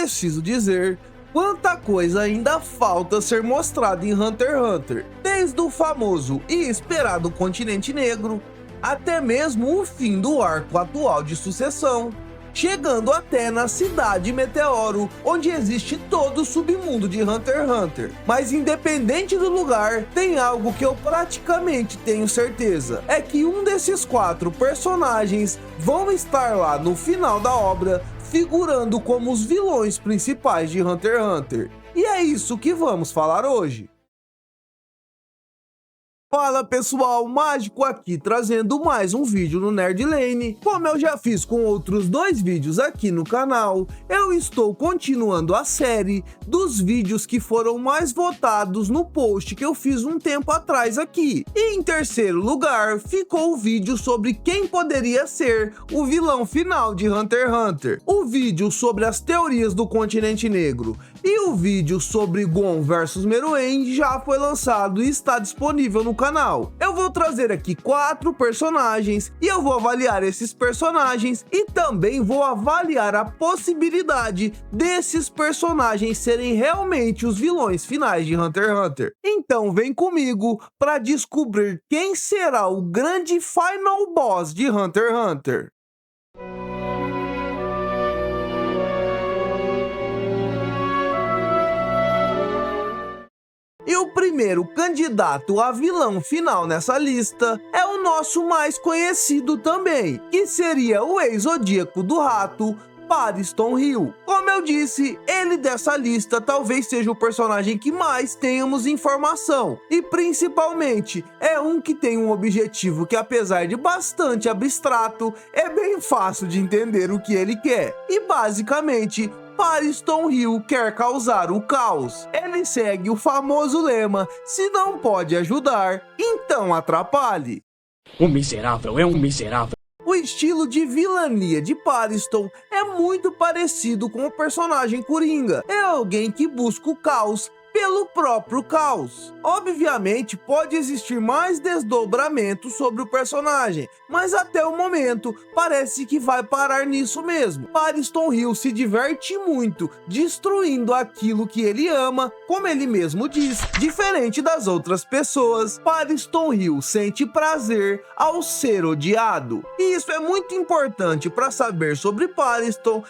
preciso dizer quanta coisa ainda falta ser mostrada em Hunter x Hunter, desde o famoso e esperado Continente Negro, até mesmo o fim do arco atual de sucessão, chegando até na Cidade Meteoro, onde existe todo o submundo de Hunter x Hunter. Mas independente do lugar, tem algo que eu praticamente tenho certeza, é que um desses 4 personagens vão estar lá no final da obra, figurando como os vilões principais de Hunter x Hunter. E é isso que vamos falar hoje. Fala pessoal, Mágico aqui trazendo mais um vídeo no Nerd Lane. Como eu já fiz com outros 2 vídeos aqui no canal, eu estou continuando a série dos vídeos que foram mais votados no post que eu fiz um tempo atrás aqui. E em terceiro lugar ficou o vídeo sobre quem poderia ser o vilão final de Hunter x Hunter, o vídeo sobre as teorias do Continente Negro e o vídeo sobre Gon vs Meruem já foi lançado e está disponível no canal. Eu vou trazer aqui 4 personagens e eu vou avaliar esses personagens e também vou avaliar a possibilidade desses personagens serem realmente os vilões finais de Hunter x Hunter. Então vem comigo para descobrir quem será o grande final boss de Hunter x Hunter. E o primeiro candidato a vilão final nessa lista é o nosso mais conhecido também, que seria o ex-zodíaco do rato, Pariston Hill. Como eu disse, ele dessa lista talvez seja o personagem que mais tenhamos informação, e principalmente é um que tem um objetivo que, apesar de bastante abstrato, é bem fácil de entender o que ele quer. E basicamente, Pariston Hill quer causar o caos. Ele segue o famoso lema: se não pode ajudar, então atrapalhe. Um miserável é um miserável. O estilo de vilania de Pariston é muito parecido com o personagem Coringa. É alguém que busca o caos pelo próprio caos. Obviamente pode existir mais desdobramentos sobre o personagem, mas até o momento parece que vai parar nisso mesmo. Pariston Hill se diverte muito destruindo aquilo que ele ama, como ele mesmo diz, diferente das outras pessoas. Pariston Hill sente prazer ao ser odiado. E isso é muito importante para saber sobre Pariston,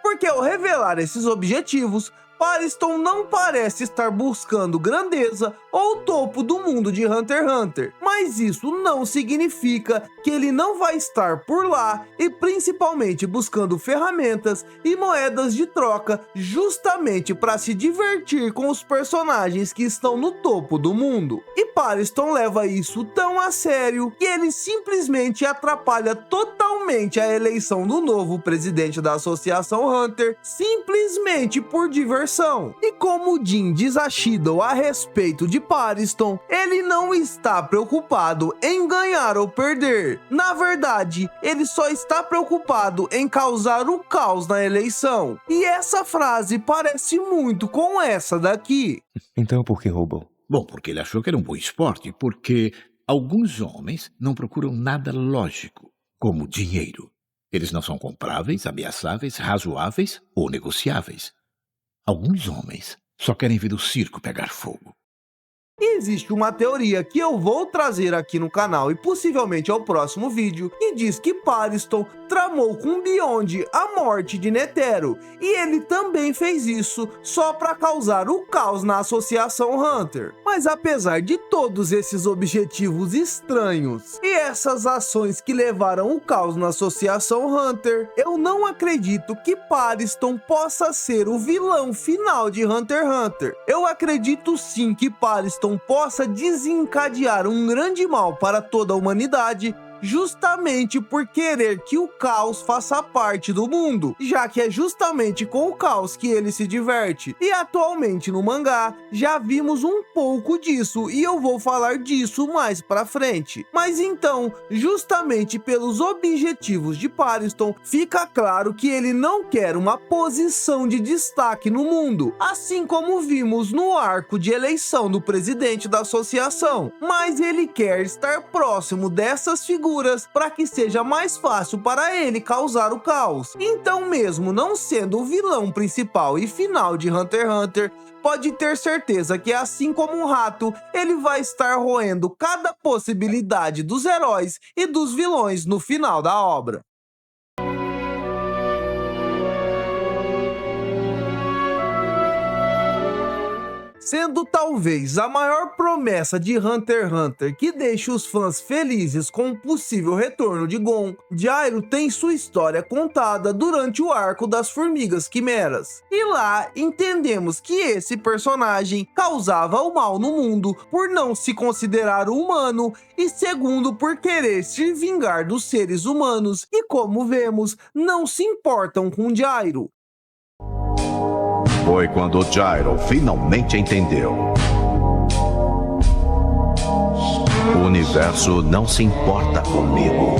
porque ao revelar esses objetivos, Pariston não parece estar buscando grandeza ou topo do mundo de Hunter x Hunter, mas isso não significa que ele não vai estar por lá e principalmente buscando ferramentas e moedas de troca justamente para se divertir com os personagens que estão no topo do mundo. E Pariston leva isso tão a sério que ele simplesmente atrapalha totalmente a eleição do novo presidente da Associação Hunter, simplesmente por diversão. E como Jin diz a Shido a respeito de Pariston, ele não está preocupado em ganhar ou perder. Na verdade, ele só está preocupado em causar o caos na eleição. E essa frase parece muito com essa daqui. Então por que roubou? Bom, porque ele achou que era um bom esporte, porque alguns homens não procuram nada lógico, como dinheiro. Eles não são compráveis, ameaçáveis, razoáveis ou negociáveis. Alguns homens só querem ver o circo pegar fogo. Existe uma teoria que eu vou trazer aqui no canal e possivelmente ao próximo vídeo, que diz que Pariston tramou com Beyond a morte de Netero, e ele também fez isso só para causar o caos na Associação Hunter. Mas apesar de todos esses objetivos estranhos e essas ações que levaram o caos na Associação Hunter, eu não acredito que Pariston possa ser o vilão final de Hunter x Hunter. Eu acredito sim que Pariston possa desencadear um grande mal para toda a humanidade, justamente por querer que o caos faça parte do mundo, já que é justamente com o caos que ele se diverte. E atualmente no mangá já vimos um pouco disso e eu vou falar disso mais pra frente. Mas então, justamente pelos objetivos de Pariston, fica claro que ele não quer uma posição de destaque no mundo, assim como vimos no arco de eleição do presidente da associação, mas ele quer estar próximo dessas figuras aventuras para que seja mais fácil para ele causar o caos. Então, mesmo não sendo o vilão principal e final de Hunter x Hunter, pode ter certeza que, assim como um rato, ele vai estar roendo cada possibilidade dos heróis e dos vilões no final da obra. Sendo talvez a maior promessa de Hunter x Hunter que deixa os fãs felizes com o possível retorno de Gon, Gyro tem sua história contada durante o arco das Formigas Quimeras. E lá entendemos que esse personagem causava o mal no mundo por não se considerar humano e segundo por querer se vingar dos seres humanos e, como vemos, não se importam com Gyro. Foi quando o Gyro finalmente entendeu. O universo não se importa comigo.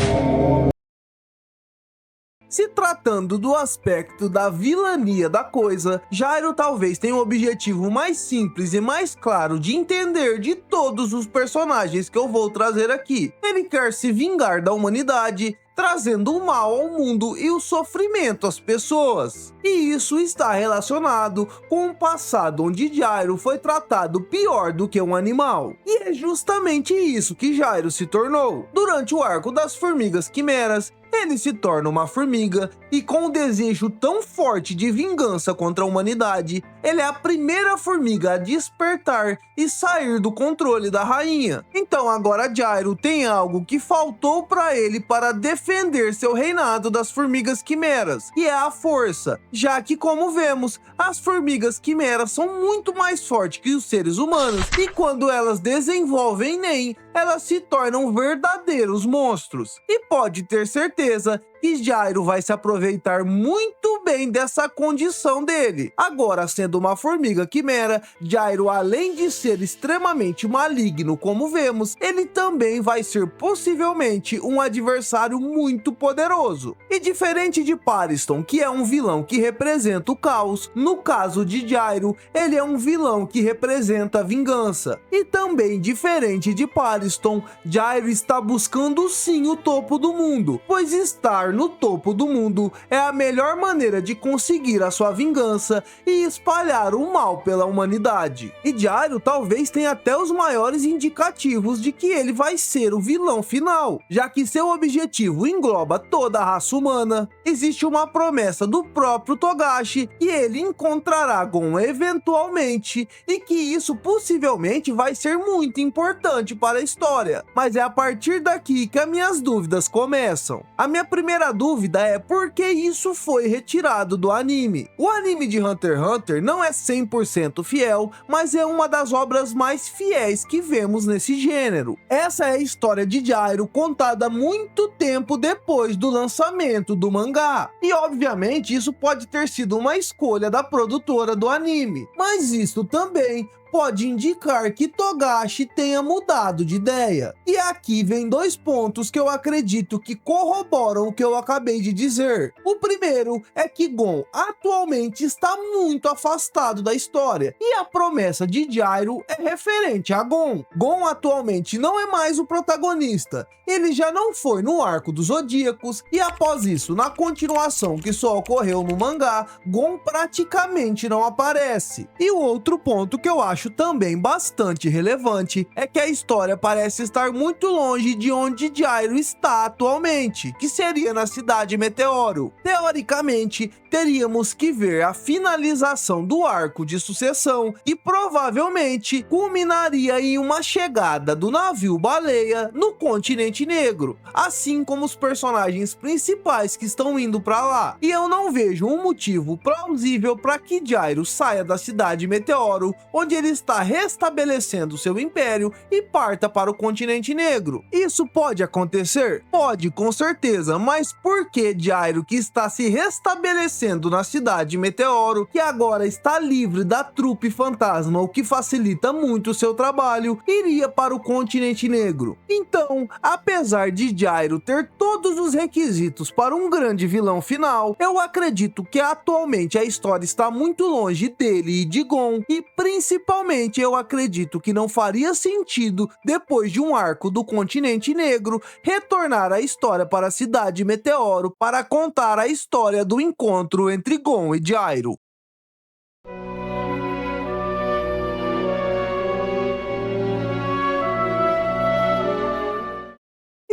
Se tratando do aspecto da vilania da coisa, Gyro talvez tenha um objetivo mais simples e mais claro de entender de todos os personagens que eu vou trazer aqui. Ele quer se vingar da humanidade, trazendo o mal ao mundo e o sofrimento às pessoas. E isso está relacionado com um passado onde Gyro foi tratado pior do que um animal. E é justamente isso que Gyro se tornou. Durante o arco das Formigas Quimeras, ele se torna uma formiga e, com um desejo tão forte de vingança contra a humanidade, ele é a primeira formiga a despertar e sair do controle da rainha. Então agora Gyro tem algo que faltou para ele para defender seu reinado das Formigas Quimeras, e é a força, já que, como vemos, as Formigas Quimeras são muito mais fortes que os seres humanos, e quando elas desenvolvem NEM, elas se tornam verdadeiros monstros. E pode ter certeza que Gyro vai se aproveitar muito bem dessa condição dele. Agora, sendo uma formiga quimera, Gyro, além de ser extremamente maligno, como vemos, ele também vai ser possivelmente um adversário muito poderoso. E diferente de Pariston, que é um vilão que representa o caos, no caso de Gyro, ele é um vilão que representa a vingança. E também diferente de Pariston, Gyro está buscando sim o topo do mundo, pois estar no topo do mundo é a melhor maneira de conseguir a sua vingança e espalhar o mal pela humanidade. E Gyro talvez tenha até os maiores indicativos de que ele vai ser o vilão final, já que seu objetivo engloba toda a raça humana. Existe uma promessa do próprio Togashi que ele encontrará Gon eventualmente e que isso possivelmente vai ser muito importante para a história. Mas é a partir daqui que as minhas dúvidas começam. A minha primeira dúvida é por que isso foi retirado do anime. O anime de Hunter x Hunter não é 100% fiel, mas é uma das obras mais fiéis que vemos nesse gênero. Essa é a história de Gyro contada muito tempo depois do lançamento do mangá. E obviamente isso pode ter sido uma escolha da produtora do anime, mas isso também pode indicar que Togashi tenha mudado de ideia. E aqui vem dois pontos que eu acredito que corroboram o que eu acabei de dizer. O primeiro é que Gon atualmente está muito afastado da história, e a promessa de Gyro é referente a Gon. Gon atualmente não é mais o protagonista, ele já não foi no arco dos Zodíacos, e após isso, na continuação que só ocorreu no mangá, Gon praticamente não aparece. E o outro ponto que eu acho também bastante relevante é que a história parece estar muito longe de onde Gyro está atualmente, que seria na cidade Meteoro. Teoricamente, teríamos que ver a finalização do arco de sucessão e provavelmente culminaria em uma chegada do navio baleia no continente negro, assim como os personagens principais que estão indo para lá. E eu não vejo um motivo plausível para que Gyro saia da cidade Meteoro, onde ele está restabelecendo seu império, e parta para o continente negro. Isso pode acontecer? Pode, com certeza, mas por que Gyro, que está se restabelecendo na cidade Meteoro, que agora está livre da trupe fantasma, o que facilita muito o seu trabalho, iria para o continente negro? Então, apesar de Gyro ter todos os requisitos para um grande vilão final, eu acredito que atualmente a história está muito longe dele e de Gon, e principalmente Principalmente eu acredito que não faria sentido, depois de um arco do Continente Negro, retornar a história para a Cidade Meteoro para contar a história do encontro entre Gon e Gyro.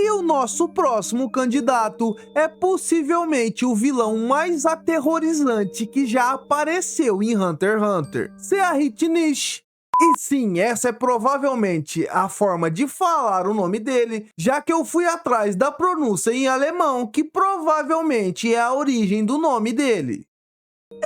E o nosso próximo candidato é possivelmente o vilão mais aterrorizante que já apareceu em Hunter x Hunter, Seahith Nish. E sim, essa é provavelmente a forma de falar o nome dele, já que eu fui atrás da pronúncia em alemão, que provavelmente é a origem do nome dele.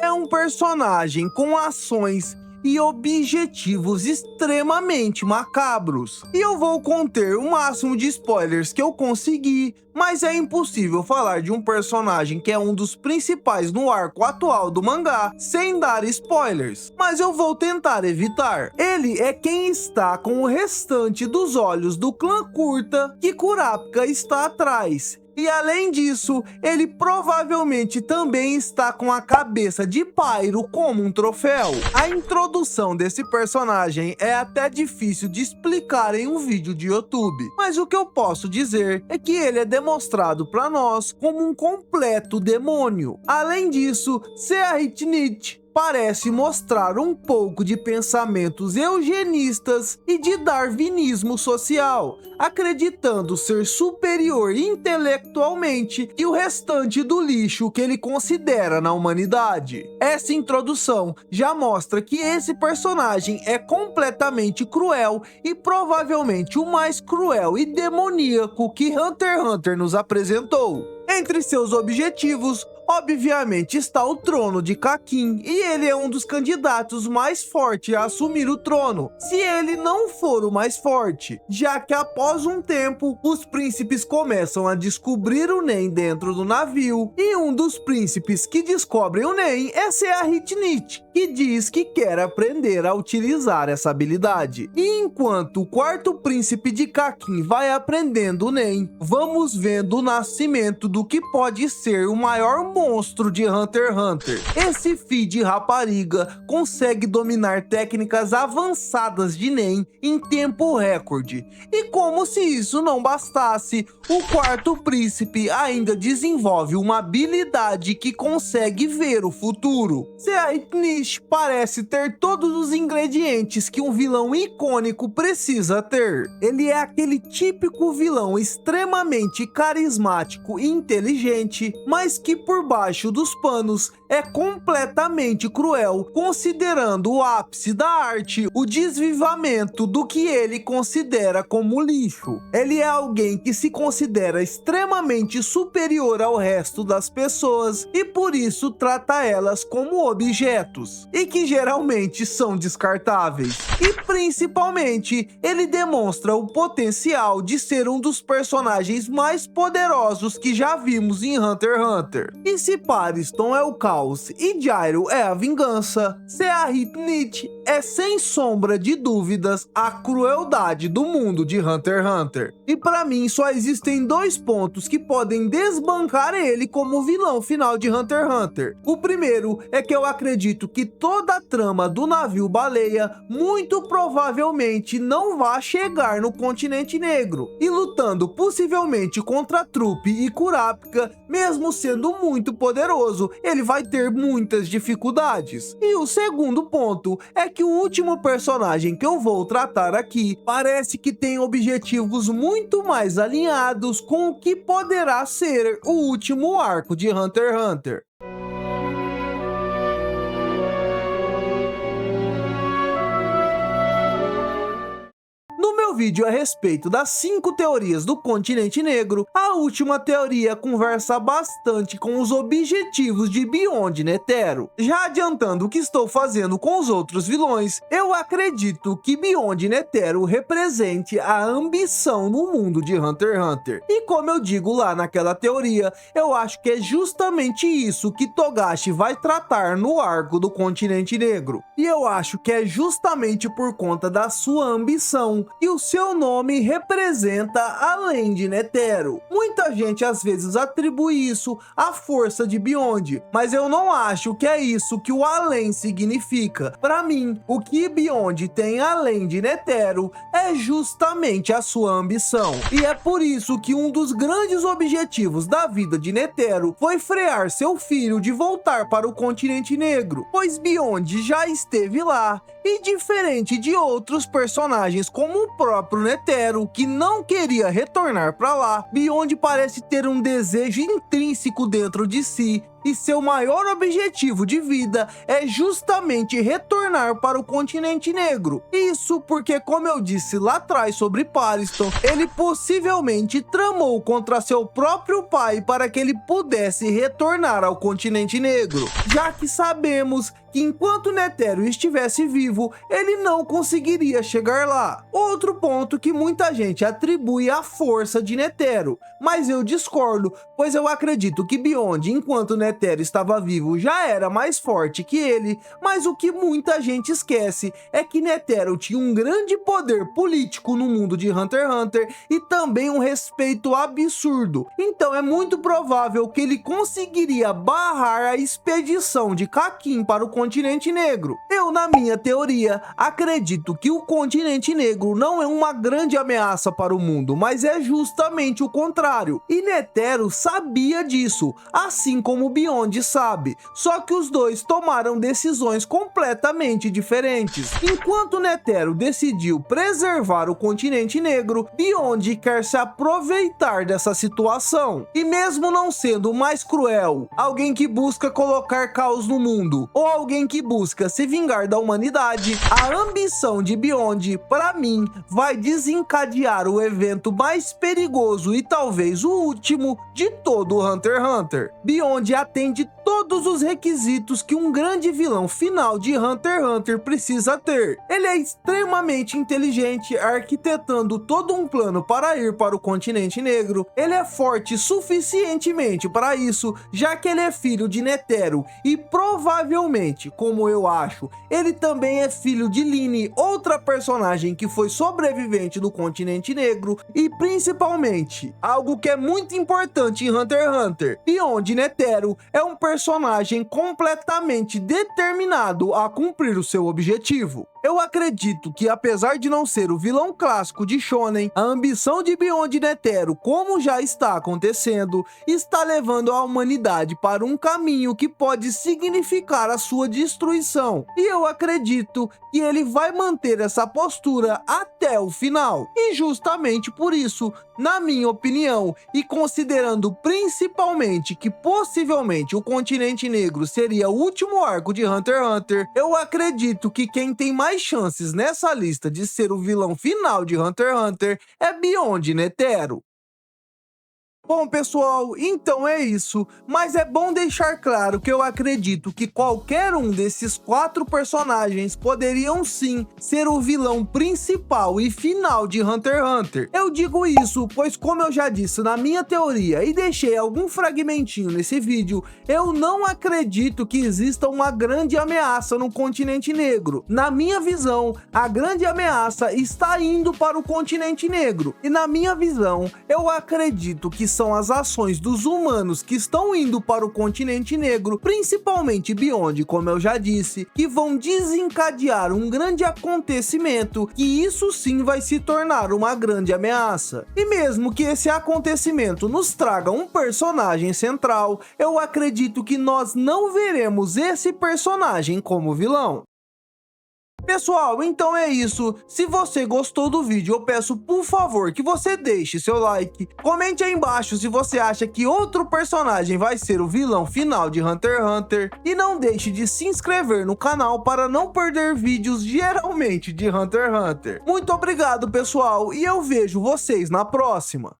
É um personagem com ações e objetivos extremamente macabros. E eu vou conter o máximo de spoilers que eu conseguir, mas é impossível falar de um personagem que é um dos principais no arco atual do mangá sem dar spoilers, mas eu vou tentar evitar. Ele é quem está com o restante dos olhos do clã Curta que Kurapika está atrás. E além disso, ele provavelmente também está com a cabeça de Pyro como um troféu. A introdução desse personagem é até difícil de explicar em um vídeo de YouTube, mas o que eu posso dizer é que ele é demonstrado para nós como um completo demônio. Além disso, Seahith Nish parece mostrar um pouco de pensamentos eugenistas e de darwinismo social, acreditando ser superior intelectualmente que o restante do lixo que ele considera na humanidade. Essa introdução já mostra que esse personagem é completamente cruel e provavelmente o mais cruel e demoníaco que Hunter x Hunter nos apresentou. Entre seus objetivos, obviamente está o trono de Kakin, e ele é um dos candidatos mais fortes a assumir o trono, se ele não for o mais forte, já que após um tempo, os príncipes começam a descobrir o Nen dentro do navio, e um dos príncipes que descobrem o Nen é Seahith Nish, que diz que quer aprender a utilizar essa habilidade. E enquanto o quarto príncipe de Kakin vai aprendendo o Nen, vamos vendo o nascimento do que pode ser o maior monstro de Hunter x Hunter. Esse filho de rapariga consegue dominar técnicas avançadas de Nen em tempo recorde. E como se isso não bastasse, o quarto príncipe ainda desenvolve uma habilidade que consegue ver o futuro. Seahith Nish parece ter todos os ingredientes que um vilão icônico precisa ter. Ele é aquele típico vilão extremamente carismático e inteligente, mas que por baixo dos panos é completamente cruel, considerando o ápice da arte o desvivamento do que ele considera como lixo. Ele é alguém que se considera extremamente superior ao resto das pessoas e por isso trata elas como objetos, e que geralmente são descartáveis. E principalmente, ele demonstra o potencial de ser um dos personagens mais poderosos que já vimos em Hunter x Hunter. E se Pariston é o caos e Gyro é a vingança, Seahith Nish é sem sombra de dúvidas a crueldade do mundo de Hunter x Hunter. E para mim só existem dois pontos que podem desbancar ele como vilão final de Hunter x Hunter. O primeiro é que eu acredito que toda a trama do navio baleia muito provavelmente não vai chegar no Continente Negro, e lutando possivelmente contra Trupe e Kurapika, mesmo sendo muito poderoso, ele vai ter muitas dificuldades. E o segundo ponto é que o último personagem que eu vou tratar aqui parece que tem objetivos muito mais alinhados com o que poderá ser o último arco de Hunter x Hunter. No meu vídeo a respeito das 5 teorias do Continente Negro, a última teoria conversa bastante com os objetivos de Beyond Netero. Já adiantando o que estou fazendo com os outros vilões, eu acredito que Beyond Netero represente a ambição no mundo de Hunter x Hunter. E como eu digo lá naquela teoria, eu acho que é justamente isso que Togashi vai tratar no arco do Continente Negro. E eu acho que é justamente por conta da sua ambição que os seu nome representa a Land Netero. Muita gente às vezes atribui isso à força de Beyond, mas eu não acho que é isso que o Além significa. Para mim, o que Beyond tem além de Netero é justamente a sua ambição. E é por isso que um dos grandes objetivos da vida de Netero foi frear seu filho de voltar para o continente negro, pois Beyond já esteve lá, e diferente de outros personagens como o próprio Netero, que não queria retornar para lá, Beyond parece ter um desejo intrínseco dentro de si, e seu maior objetivo de vida é justamente retornar para o continente negro. Isso porque, como eu disse lá atrás sobre Pariston, ele possivelmente tramou contra seu próprio pai para que ele pudesse retornar ao continente negro, já que sabemos que enquanto Netero estivesse vivo, ele não conseguiria chegar lá. Outro ponto que muita gente atribui à força de Netero, mas eu discordo, pois eu acredito que Beyond, enquanto Netero estava vivo, já era mais forte que ele, mas o que muita gente esquece é que Netero tinha um grande poder político no mundo de Hunter x Hunter e também um respeito absurdo. Então é muito provável que ele conseguiria barrar a expedição de Kakin para o continente negro. Eu, na minha teoria, acredito que o continente negro não é uma grande ameaça para o mundo, mas é justamente o contrário. E Netero sabia disso, assim como Beyond sabe, só que os dois tomaram decisões completamente diferentes. Enquanto Netero decidiu preservar o continente negro, Beyond quer se aproveitar dessa situação. E mesmo não sendo o mais cruel, alguém que busca colocar caos no mundo, ou alguém que busca se vingar da humanidade, a ambição de Beyond, para mim, vai desencadear o evento mais perigoso e talvez o último de todo o Hunter x Hunter. Beyond atende todos os requisitos que um grande vilão final de Hunter x Hunter precisa ter. Ele é extremamente inteligente, arquitetando todo um plano para ir para o continente negro. Ele é forte suficientemente para isso, já que ele é filho de Netero e provavelmente, como eu acho, ele também é filho de Lynne, outra personagem que foi sobrevivente do continente negro, e principalmente, algo que é muito importante em Hunter x Hunter, Beyond Netero é um personagem completamente determinado a cumprir o seu objetivo. Eu acredito que, apesar de não ser o vilão clássico de Shonen, a ambição de Beyond Netero, como já está acontecendo, está levando a humanidade para um caminho que pode significar a sua destruição. E eu acredito que ele vai manter essa postura até o final. E justamente por isso, na minha opinião, e considerando principalmente que possivelmente o continente negro seria o último arco de Hunter x Hunter, eu acredito que quem tem mais chances nessa lista de ser o vilão final de Hunter x Hunter é Beyond Netero. Bom, pessoal, então é isso, mas é bom deixar claro que eu acredito que qualquer um desses 4 personagens poderiam sim ser o vilão principal e final de Hunter x Hunter. Eu digo isso pois, como eu já disse na minha teoria e deixei algum fragmentinho nesse vídeo, eu não acredito que exista uma grande ameaça no continente negro. Na minha visão, a grande ameaça está indo para o continente negro, e na minha visão, eu acredito que são as ações dos humanos que estão indo para o continente negro, principalmente Beyond, como eu já disse, que vão desencadear um grande acontecimento, que isso sim vai se tornar uma grande ameaça. E mesmo que esse acontecimento nos traga um personagem central, eu acredito que nós não veremos esse personagem como vilão. Pessoal, então é isso. Se você gostou do vídeo, eu peço por favor que você deixe seu like, comente aí embaixo se você acha que outro personagem vai ser o vilão final de Hunter x Hunter, e não deixe de se inscrever no canal para não perder vídeos geralmente de Hunter x Hunter. Muito obrigado, pessoal, e eu vejo vocês na próxima.